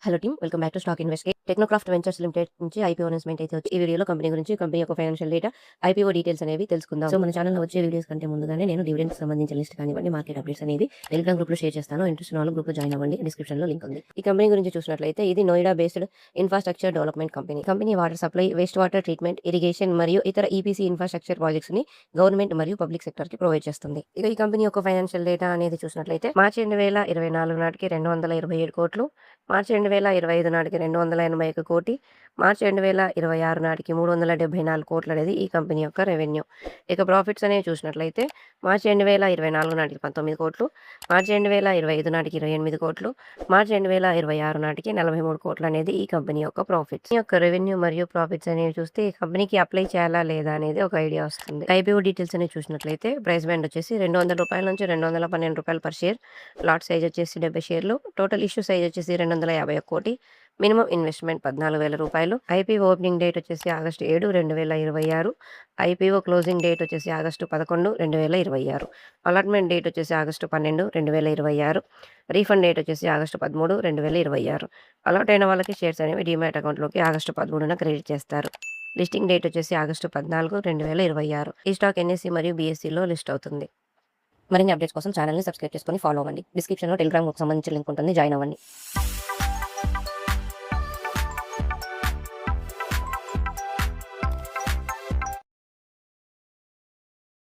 Hello team, welcome back to stock investigate. Technocraft Ventures Limited నుంచి IPO announcement అయితే వచ్చి ఈ వీడియోలో కంపెనీ గురించి, కంపెనీ యొక్క ఫైనాన్షియల్ డేటా, ఐపీఓ డీటెయిల్స్ అనేవి తెలుసుకుందాం. సో మన ఛానల్లో వచ్చే వీడియోస్ కంటే ముందుగానే నేను డివిడెండ్స్ సంబంధించిన లిస్ట్ కానివ్వండి, మార్కెట్ అప్డేట్స్ అనేవి టెలిగ్రామ్ గ్రూప్ లో షేర్ చేస్తాను. ఇంట్రెస్ట్ ఉన్న వాళ్ళు గ్రూప్ లో జాయిన్ అవ్వండి, డిస్క్రిప్షన్ లో లింక్ ఉంది. ఈ కంపెనీ గురించి చూసినట్లయితే ఇది Noida based infrastructure development company. Company water supply, waste water treatment, irrigation మరియు ఇతర ఈపీసీ ఇన్ఫ్రాస్ట్రక్చర్ ప్రాజెక్ట్స్ ని గవర్నమెంట్ మరియు పబ్లిక్ సెక్టర్ కి ప్రొవైడ్ చేస్తుంది. ఇక ఈ కంపెనీ యొక్క ఫైనాన్షియల్ డేటా అనేది చూసినట్లయితే మార్చి 2024 నాటికి 227 కోట్లు, మార్చి 2025 నాటికి 281 కోటి, మార్చి 2026 నాటికి 374 కోట్లు అనేది ఈ కంపెనీ యొక్క రెవెన్యూ. ఇక ప్రాఫిట్స్ అనేవి చూసినట్లయితే మార్చి 2024 నాటికి 19 కోట్లు, మార్చి 2025 నాటికి 28 కోట్లు, మార్చి 2026 నాటికి 43 కోట్లు అనేది ఈ కంపెనీ యొక్క ప్రాఫిట్స్. ఈ యొక్క రెవెన్యూ మరియు ప్రాఫిట్స్ అనేవి చూస్తే ఈ కంపెనీకి అప్లై చేయాలా లేదా అనేది ఒక ఐడియా వస్తుంది. ఐపీఓ డీటెయిల్స్ అనేవి చూసినట్లయితే ప్రైస్ బ్యాండ్ వచ్చేసి ₹200 నుంచి ₹212 పర్ షేర్, లాట్ సైజ్ వచ్చేసి 70 షేర్లు, టోటల్ ఇష్యూ సైజ్ వచ్చేసి 251 కోటి, minimum investment ₹14,000, IPO opening date వచ్చేసి ఆగస్టు 7, 2026, ఐపీఓ క్లోజింగ్ డేట్ వచ్చేసి ఆగస్టు 11, 2026, అలాట్మెంట్ డేట్ వచ్చేసి ఆగస్టు 12, 2026, రీఫండ్ డేట్ వచ్చేసి ఆగస్టు 13, 2026. అలాట్ అయిన వాళ్ళకి షేర్స్ అనేవి డీమ్యాట్ అకౌంట్లోకి ఆగస్టు 13న క్రెడిట్ చేస్తారు. లిస్టింగ్ డేట్ వచ్చేసి ఆగస్టు 14, 2026. ఈ స్టాక్ ఎన్ఎస్సీ మరియు బీఎస్సీలో లిస్ట్ అవుతుంది. మరిన్ని అప్డేట్స్ కోసం ఛానల్ని సబ్స్క్రైబ్ చేసుకొని ఫాలో అవ్వండి. డిస్క్రిప్షన్లో టెలిగ్రామ్ గ్రూప్ సంబంధించిన లింక్ ఉంటుంది, జాయిన్ అవ్వండి.